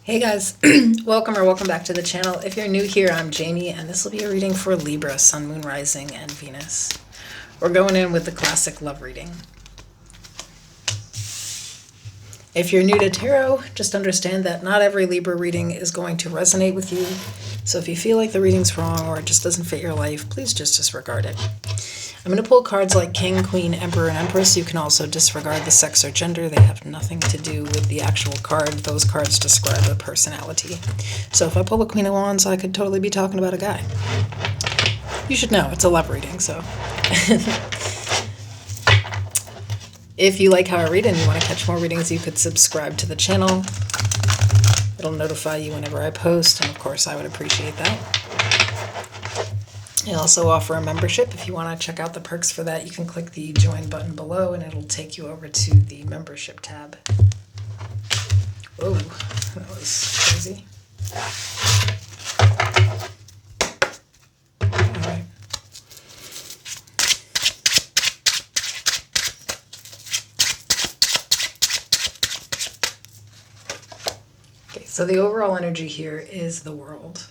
Hey guys, welcome back to the channel. If you're new here, I'm Jamie, and this will be a reading for Libra, Sun, Moon, Rising, and Venus. We're going in with the classic love reading. If you're new to tarot, just understand that not every Libra reading is going to resonate with you. So if you feel like the reading's wrong or it just doesn't fit your life, please just disregard it. I'm going to pull cards like King, Queen, Emperor, and Empress. You can also disregard the sex or gender. They have nothing to do with the actual card. Those cards describe a personality. So if I pull a Queen of Wands, I could totally be talking about a guy. You should know, it's a love reading, so. If you like how I read and you want to catch more readings, you could subscribe to the channel. It'll notify you whenever I post, and of course I would appreciate that. I also offer a membership. If you want to check out the perks for that, you can click the join button below and it'll take you over to the membership tab. Whoa, that was crazy. All right. Okay, so the overall energy here is the World.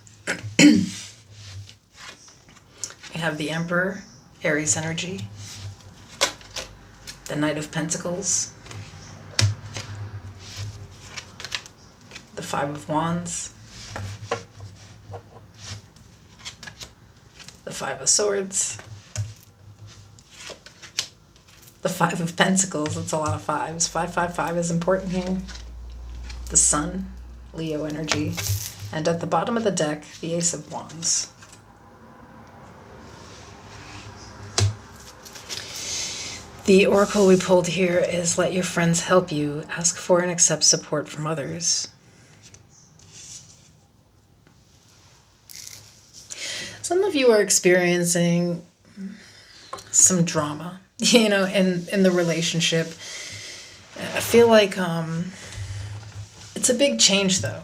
We have the Emperor, Aries energy, the Knight of Pentacles, the Five of Wands, the Five of Swords, the Five of Pentacles. That's a lot of fives. 555 is important here. The Sun, Leo energy, and at the bottom of the deck, the Ace of Wands. The oracle we pulled here is let your friends help you. Ask for and accept support from others. Some of you are experiencing some drama, in the relationship. I feel like it's a big change, though.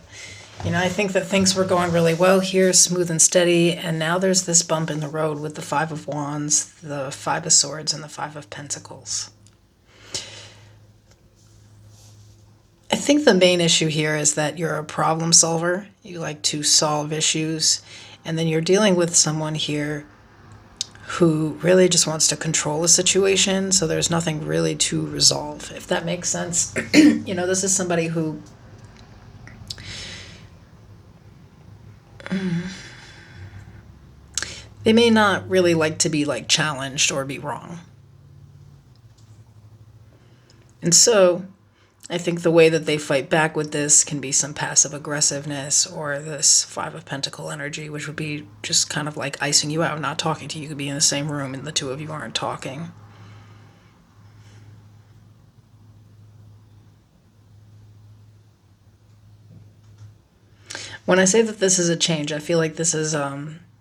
I think that things were going really well here, smooth and steady, and now there's this bump in the road with the Five of Wands, the Five of Swords, and the Five of Pentacles. I think the main issue here is that you're a problem solver. You like to solve issues, and then you're dealing with someone here who really just wants to control the situation, so there's nothing really to resolve, if that makes sense. This is somebody who they may not really like to be challenged or be wrong. And so I think the way that they fight back with this can be some passive aggressiveness or this Five of Pentacle energy, which would be just kind of like icing you out, not talking to you. You could be in the same room and the two of you aren't talking. When I say that this is a change, I feel like this is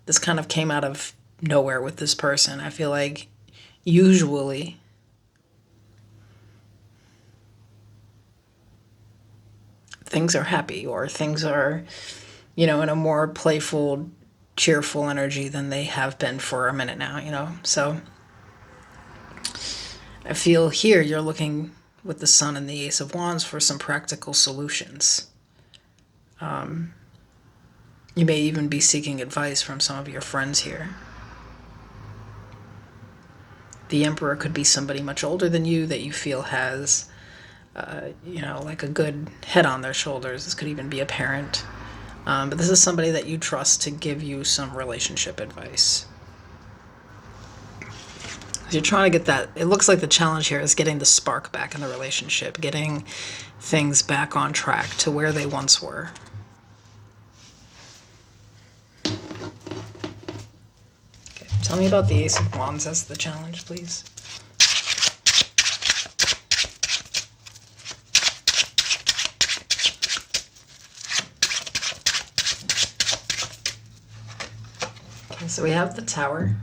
this kind of came out of nowhere with this person. I feel like usually things are happy or things are, in a more playful, cheerful energy than they have been for a minute now, So I feel here you're looking with the Sun and the Ace of Wands for some practical solutions. You may even be seeking advice from some of your friends here. The Emperor could be somebody much older than you that you feel has, like a good head on their shoulders. This could even be a parent. But this is somebody that you trust to give you some relationship advice. You're trying to get that. It looks like the challenge here is getting the spark back in the relationship, getting things back on track to where they once were. Tell me about the Ace of Wands as the challenge, please. Okay, so we have the Tower,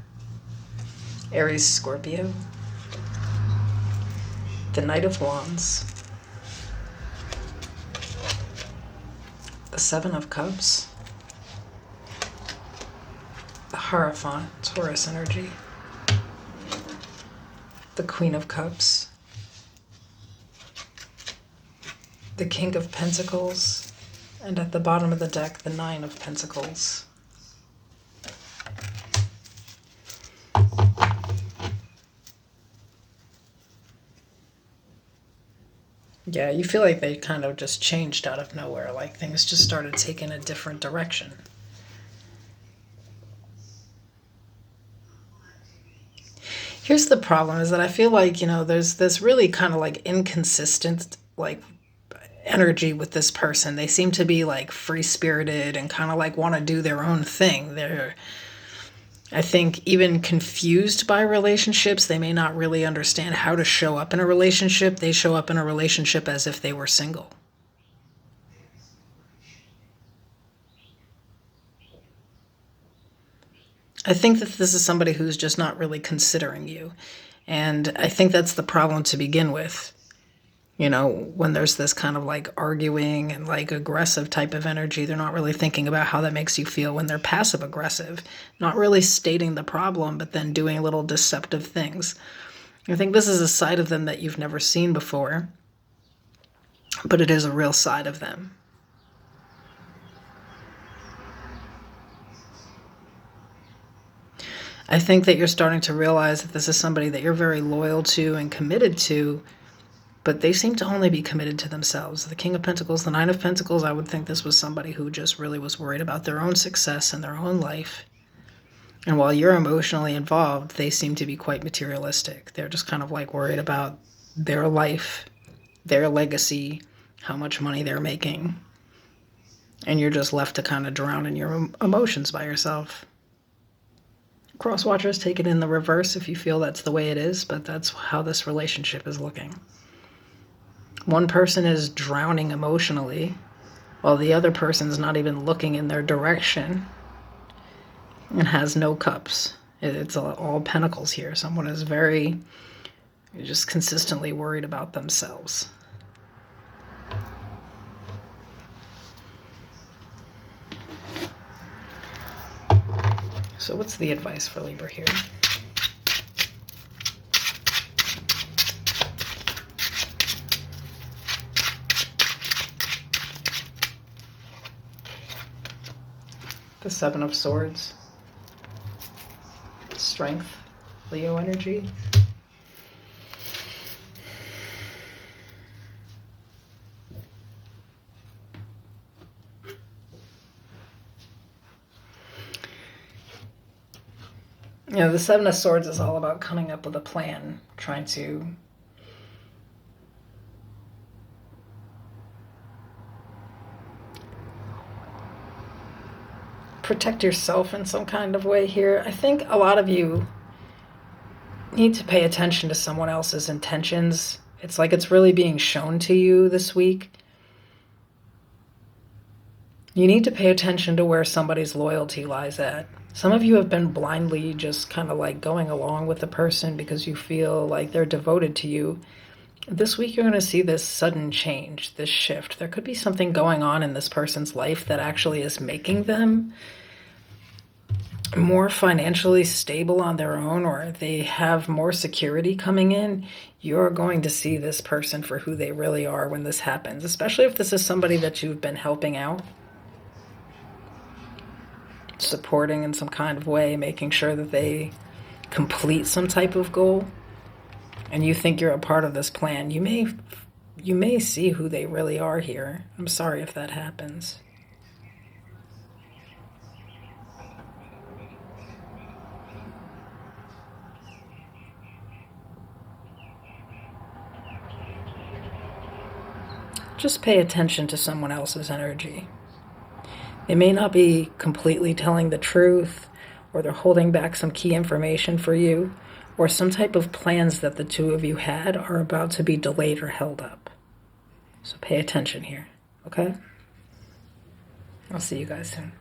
Aries, Scorpio, the Knight of Wands, the Seven of Cups, the Hierophant, Taurus energy, the Queen of Cups, the King of Pentacles, And at the bottom of the deck, the Nine of Pentacles. Yeah, you feel like they kind of just changed out of nowhere, like things just started taking a different direction. Here's the problem, is that I feel like, there's this really kind of like inconsistent, like, energy with this person. They seem to be like free-spirited and kind of like want to do their own thing. They're, I think, even confused by relationships. They may not really understand how to show up in a relationship. They show up in a relationship as if they were single. I think that this is somebody who's just not really considering you. And I think that's the problem to begin with. When there's this kind of like arguing and like aggressive type of energy, they're not really thinking about how that makes you feel when they're passive aggressive, not really stating the problem, but then doing little deceptive things. I think this is a side of them that you've never seen before, but it is a real side of them. I think that you're starting to realize that this is somebody that you're very loyal to and committed to, but they seem to only be committed to themselves. The King of Pentacles, the Nine of Pentacles, I would think this was somebody who just really was worried about their own success and their own life. And while you're emotionally involved, they seem to be quite materialistic. They're just kind of like worried about their life, their legacy, how much money they're making. And you're just left to kind of drown in your emotions by yourself. Cross watchers, take it in the reverse if you feel that's the way it is, but that's how this relationship is looking. One person is drowning emotionally, while the other person's not even looking in their direction and has no cups. It's all pentacles here. Someone is very, just consistently worried about themselves. So what's the advice for Libra here? The Seven of Swords. Strength. Leo energy. The Seven of Swords is all about coming up with a plan, trying to protect yourself in some kind of way here. I think a lot of you need to pay attention to someone else's intentions. It's like it's really being shown to you this week. You need to pay attention to where somebody's loyalty lies at. Some of you have been blindly just kind of like going along with the person because you feel like they're devoted to you. This week you're going to see this sudden change, this shift. There could be something going on in this person's life that actually is making them more financially stable on their own, or they have more security coming in. You're going to see this person for who they really are when this happens, especially if this is somebody that you've been helping out, supporting in some kind of way, making sure that they complete some type of goal, and you think you're a part of this plan. You may see who they really are here. I'm sorry if that happens. Just pay attention to someone else's energy. They may not be completely telling the truth, or they're holding back some key information for you, or some type of plans that the two of you had are about to be delayed or held up. So pay attention here, okay? I'll see you guys soon.